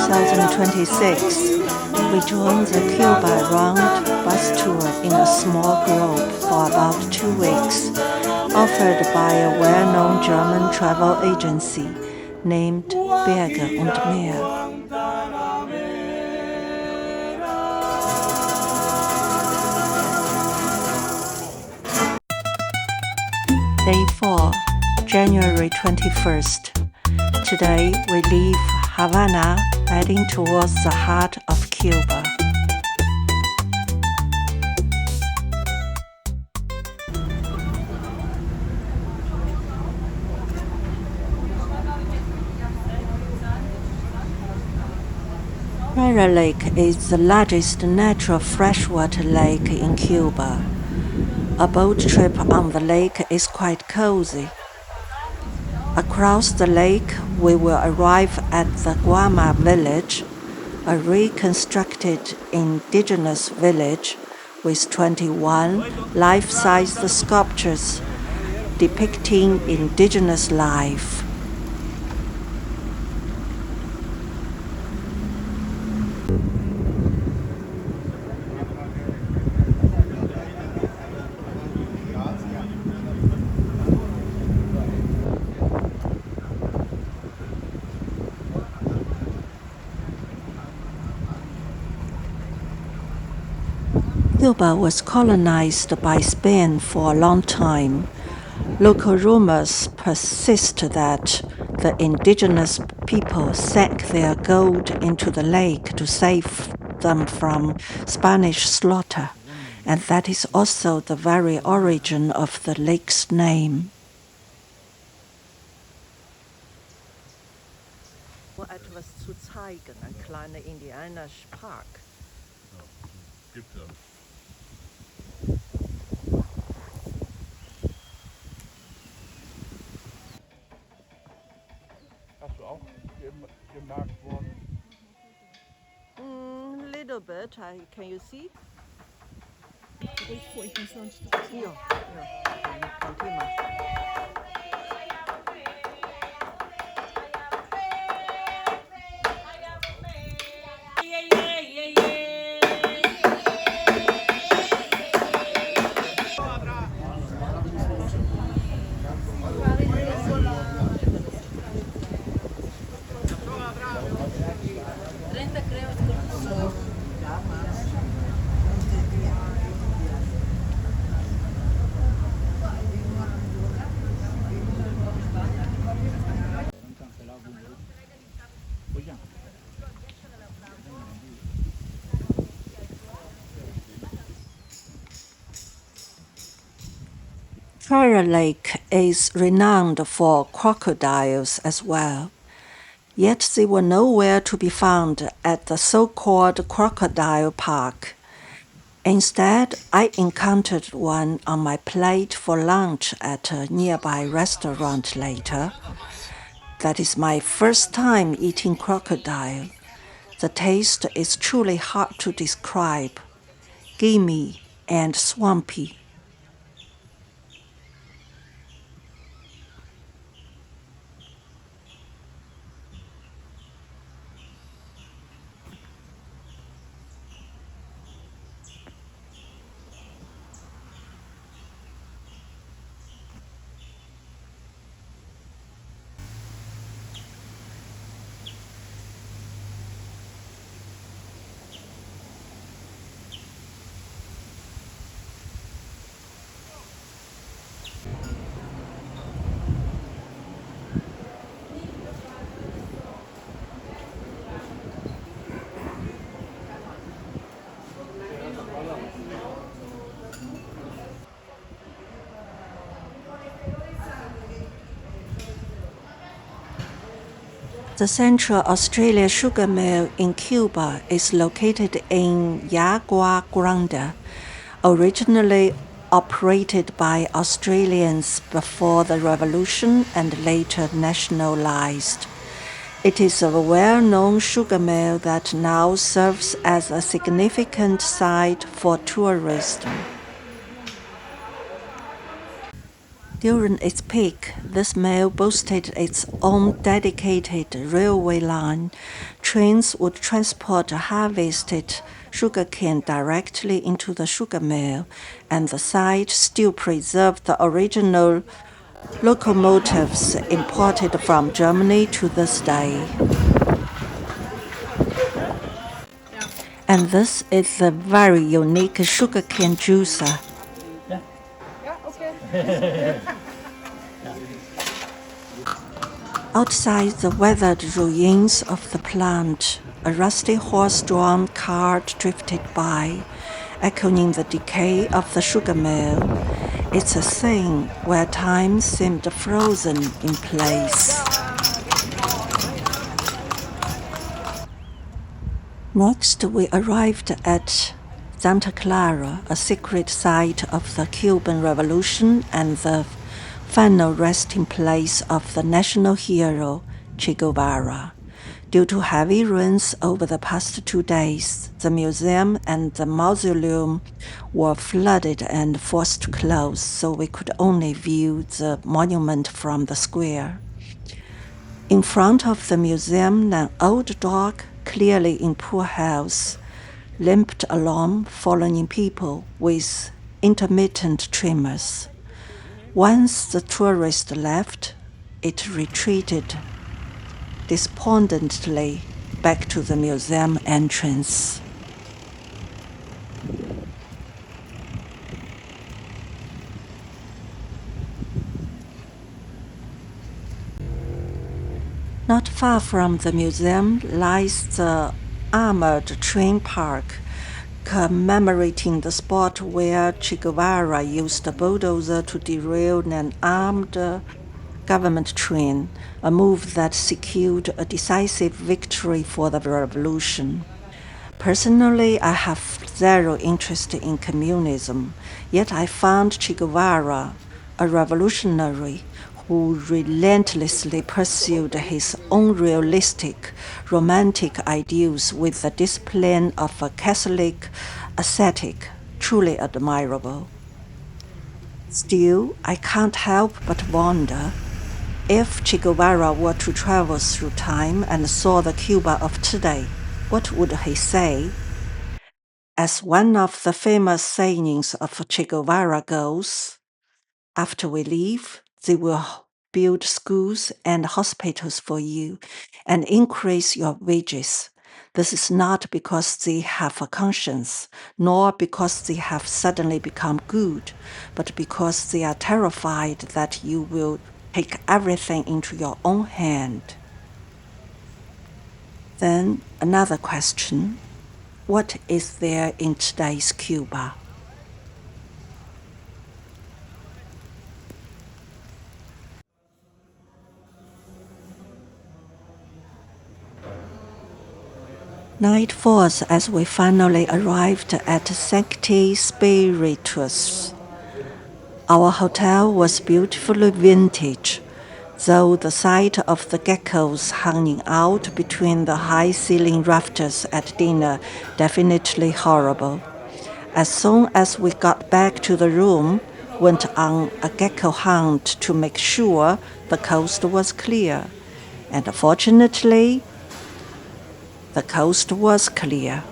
2026, we joined the Cuba round bus tour in a small group for about 2 weeks, offered by a well-known German travel agency named Berge und Meer. Day 4, January 21st. Today we leave Havana heading towards the heart of Cuba. Clara Lake is the largest natural freshwater lake in Cuba. A boat trip on the lake is quite cozy. Across the lake, we will arrive at the Guama village, a reconstructed indigenous village with 21 life-size sculptures depicting indigenous life. Cuba was colonized by Spain for a long time. Local rumors persist that the indigenous people sank their gold into the lake to save them from Spanish slaughter, and that is also the very origin of the lake's name. Etwas zu zeigen, ein kleiner indianischer Park. Gibt es. Hast du auch gemarkt worden? Little bit. Can you see? Ja. Kein Thema. Clara Lake is renowned for crocodiles as well, yet they were nowhere to be found at the so-called crocodile park. Instead, I encountered one on my plate for lunch at a nearby restaurant later. That is my first time eating crocodile. The taste is truly hard to describe, gamey and swampy. The Central Australia sugar mill in Cuba is located in Yagua Grande, originally operated by Australians before the revolution and later nationalized. It is a well-known sugar mill that now serves as a significant site for tourism. During its peak, this mill boasted its own dedicated railway line. Trains would transport harvested sugarcane directly into the sugar mill, and the site still preserved the original locomotives imported from Germany to this day. And this is a very unique sugarcane juicer. Outside the weathered ruins of the plant, a rusty horse-drawn cart drifted by, echoing the decay of the sugar mill. It's a scene where time seemed frozen in place. Next, we arrived at Santa Clara, a secret site of the Cuban Revolution and the final resting place of the national hero, Che Guevara. Due to heavy rains over the past 2 days, the museum and the mausoleum were flooded and forced to close, so we could only view the monument from the square. In front of the museum, an old dog, clearly in poor health, limped along, following people with intermittent tremors. Once the tourist left, it retreated despondently back to the museum entrance. Not far from the museum lies the armored train park, commemorating the spot where Che Guevara used a bulldozer to derail an armed government train, a move that secured a decisive victory for the revolution. Personally, I have zero interest in communism, yet I found Che Guevara a revolutionary who relentlessly pursued his own realistic, romantic ideals with the discipline of a Catholic ascetic truly admirable. Still, I can't help but wonder if Che Guevara were to travel through time and saw the Cuba of today, what would he say? As one of the famous sayings of Che Guevara goes, after we leave, they will build schools and hospitals for you and increase your wages. This is not because they have a conscience, nor because they have suddenly become good, but because they are terrified that you will take everything into your own hand. Then another question. What is there in today's Cuba? Night falls as we finally arrived at Sancti Spiritus. Our hotel was beautifully vintage, though the sight of the geckos hanging out between the high-ceiling rafters at dinner definitely horrible. As soon as we got back to the room, went on a gecko hunt to make sure the coast was clear. And fortunately, the coast was clear.